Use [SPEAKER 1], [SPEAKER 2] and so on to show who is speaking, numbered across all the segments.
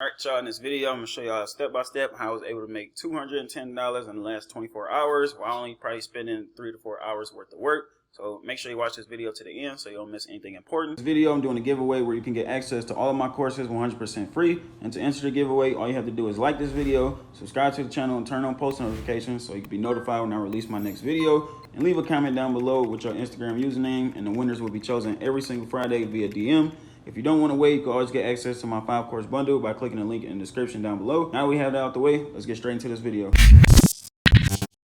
[SPEAKER 1] Alright, y'all, in this video, I'm going to show y'all step by step how I was able to make $210 in the last 24 hours while only probably spending 3 to 4 hours worth of work. So make sure you watch this video to the end so you don't miss anything important. This video, I'm doing a giveaway where you can get access to all of my courses 100% free. And to enter the giveaway, all you have to do is like this video, subscribe to the channel, and turn on post notifications so you can be notified when I release my next video. And leave a comment down below with your Instagram username, and the winners will be chosen every single Friday via DM. If you don't want to wait, you can always get access to my 5-course bundle by clicking the link in the description down below. Now we have that out the way, let's get straight into this video.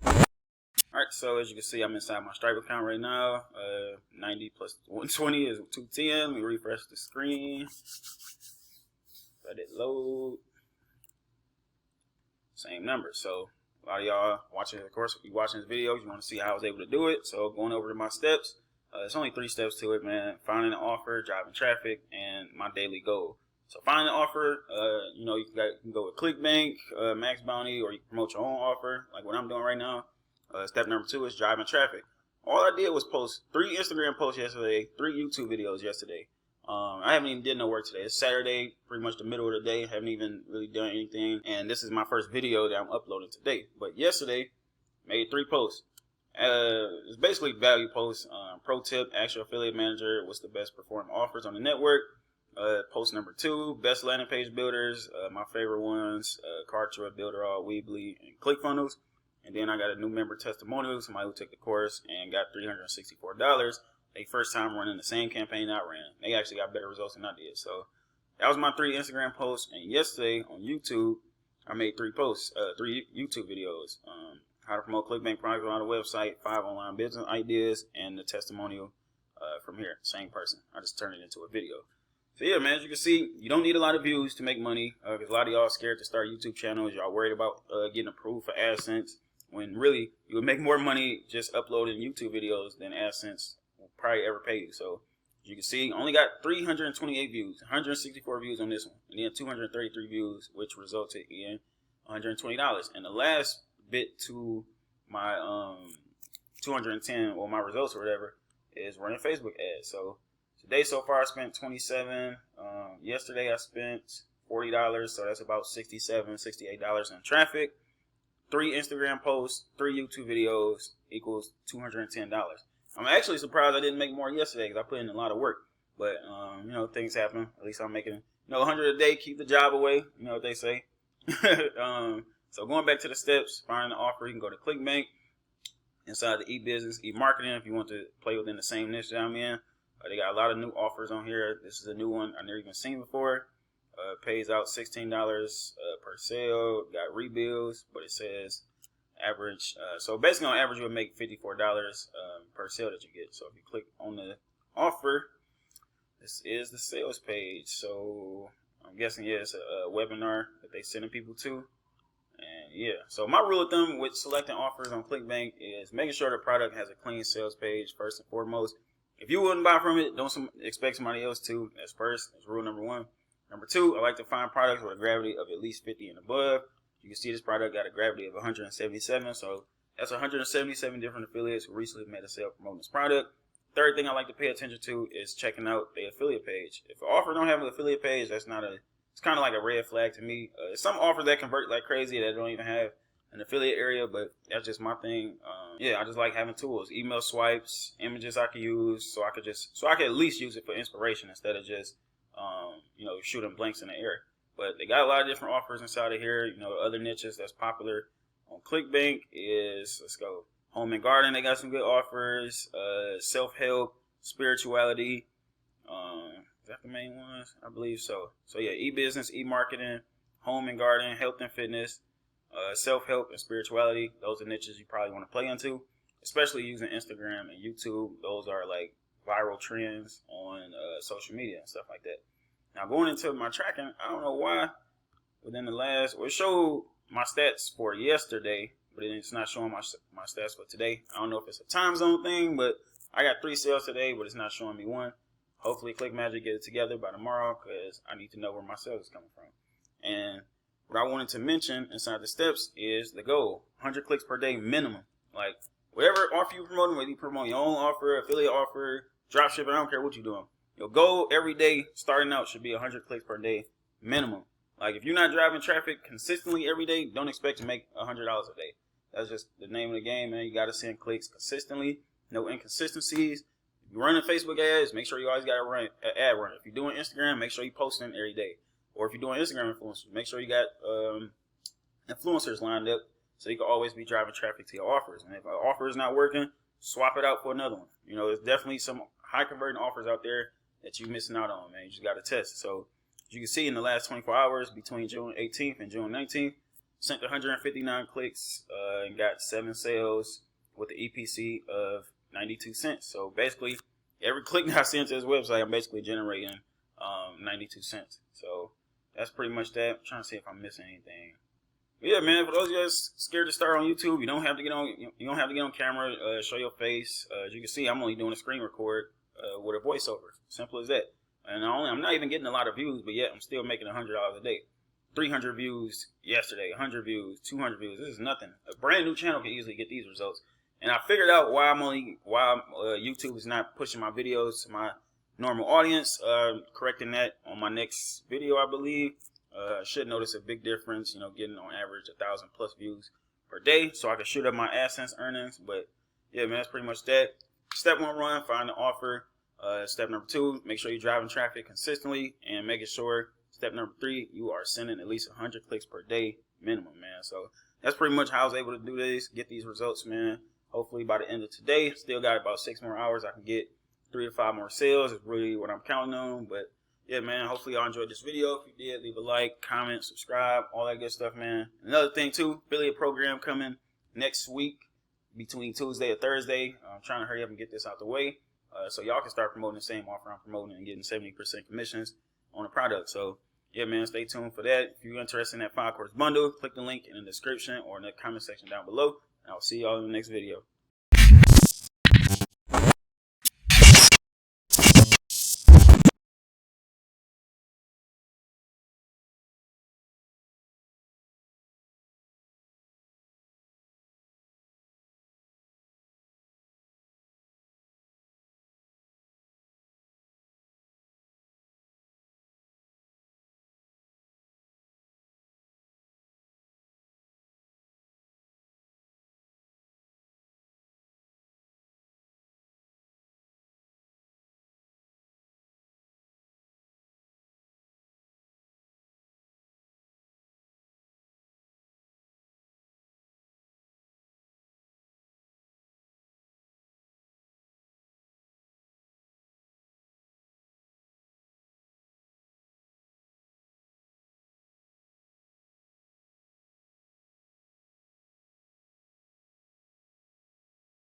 [SPEAKER 1] Alright, so as you can see, I'm inside my Stripe account right now. 90 plus 120 is 210. Let me refresh the screen. Let it load. Same number. So a lot of y'all watching, of course, if you're watching this video, you want to see how I was able to do it. So going over to my steps. There's only 3 steps to it, man. Finding an offer, driving traffic, and my daily goal. So finding an offer, you can go with ClickBank, Max Bounty, or you can promote your own offer, like what I'm doing right now. Step number 2 is driving traffic. All I did was post 3 Instagram posts yesterday, 3 YouTube videos yesterday. I haven't even did no work today. It's Saturday, pretty much the middle of the day. Haven't even really done anything. And this is my first video that I'm uploading today. But yesterday, made 3 posts. It's basically value posts. Pro tip, ask your affiliate manager what's the best performing offers on the network. Post number 2, best landing page builders. My favorite ones, Cartra, Builderall, Weebly, and ClickFunnels. And then I got a new member testimonial, somebody who took the course and got $364. They first time running the same campaign I ran. They actually got better results than I did. So that was my 3 Instagram posts. And yesterday on YouTube, I made 3 posts, 3 YouTube videos. How to promote ClickBank products on the website, 5 online business ideas, and the testimonial from here. Same person. I just turned it into a video. So yeah, man, as you can see, you don't need a lot of views to make money because a lot of y'all are scared to start YouTube channels. Y'all worried about getting approved for AdSense when really you would make more money just uploading YouTube videos than AdSense will probably ever pay you. So as you can see, only got 328 views, 164 views on this one, and then 233 views, which resulted in $120. And the last bit to my 210 or my results or whatever is running Facebook ads. So today so far I spent 27. Yesterday I spent $40, so that's about $67, $68 in traffic. 3 Instagram posts, 3 YouTube videos equals $210. I'm actually surprised I didn't make more yesterday because I put in a lot of work. But things happen. At least I'm making 100 a day, keep the job away. You know what they say. So going back to the steps, finding an offer, you can go to ClickBank. Inside the e-business, e-marketing, if you want to play within the same niche that I'm in. They got a lot of new offers on here. This is a new one I've never even seen before. Pays out $16 per sale. Got rebills, but it says average. So basically on average, you would make $54 per sale that you get. So if you click on the offer, this is the sales page. So I'm guessing, yeah, it's a webinar that they sending people to. And yeah, so my rule of thumb with selecting offers on ClickBank is making sure the product has a clean sales page first and foremost. If you wouldn't buy from it, don't expect somebody else to. That's first. That's rule number 1. Number 2, I like to find products with a gravity of at least 50 and above. You can see this product got a gravity of 177, so that's 177 different affiliates who recently made a sale promoting this product. Third thing I like to pay attention to is checking out the affiliate page. If an offer don't have an affiliate page, it's kind of like a red flag to me. Some offers that convert like crazy that don't even have an affiliate area, but that's just my thing. I just like having tools, email swipes, images I can use, so I could at least use it for inspiration instead of just shooting blanks in the air. But they got a lot of different offers inside of here. Other niches that's popular on ClickBank is, let's go, home and garden. They got some good offers. Self-help, spirituality. Is that the main ones? I believe so. So yeah, e-business, e-marketing, home and garden, health and fitness, self-help, and spirituality. Those are niches you probably want to play into, especially using Instagram and YouTube. Those are like viral trends on social media and stuff like that. Now going into my tracking, I don't know why within the last, it showed my stats for yesterday, but it's not showing my stats for today. I don't know if it's a time zone thing, but I got 3 sales today, but it's not showing me 1. Hopefully ClickMagic get it together by tomorrow because I need to know where my sales is coming from. And what I wanted to mention inside the steps is the goal, 100 clicks per day minimum. Like whatever offer you promoting, whether you promote your own offer, affiliate offer, drop shipping, I don't care what you're doing. Your goal every day starting out should be 100 clicks per day minimum. Like, if you're not driving traffic consistently every day, don't expect to make $100 a day. That's just the name of the game, man. You got to send clicks consistently. No inconsistencies. If you're running Facebook ads, make sure you always got to run an ad runner. If you're doing Instagram, make sure you're posting every day. Or if you're doing Instagram influencers, make sure you got influencers lined up so you can always be driving traffic to your offers. And if an offer is not working, swap it out for another one. You know, there's definitely some high converting offers out there that you're missing out on, man. You just got to test. So, as you can see, in the last 24 hours between June 18th and June 19th, sent 159 clicks and got 7 sales with the EPC of 92 cents. So basically, every click that I send to this website, I'm basically generating 92 cents. So that's pretty much that. I'm trying to see if I'm missing anything. But yeah, man. For those of you guys scared to start on YouTube, you don't have to get on. You don't have to get on camera, show your face. As you can see, I'm only doing a screen record with a voiceover. Simple as that. And I'm not even getting a lot of views, but yet I'm still making $100 a day. 300 views yesterday, 100 views, 200 views. This is nothing. A brand new channel can easily get these results. And I figured out why YouTube is not pushing my videos to my normal audience. Correcting that on my next video, I believe. Should notice a big difference. You know, getting on average 1,000+ views per day, so I can shoot up my AdSense earnings. But yeah, man, that's pretty much that. Step 1, run, find the offer. Step number 2, make sure you're driving traffic consistently and making sure. Step number 3, you are sending at least 100 clicks per day minimum, man. So that's pretty much how I was able to do this, get these results, man. Hopefully by the end of today, still got about 6 more hours. I can get 3 to 5 more sales. Is really what I'm counting on. But yeah, man, hopefully y'all enjoyed this video. If you did, leave a like, comment, subscribe, all that good stuff, man. Another thing too, affiliate program coming next week between Tuesday and Thursday. I'm trying to hurry up and get this out the way. So y'all can start promoting the same offer I'm promoting and getting 70% commissions on the product. So yeah, man, stay tuned for that. If you're interested in that 5-course bundle, click the link in the description or in the comment section down below. And I'll see y'all in the next video.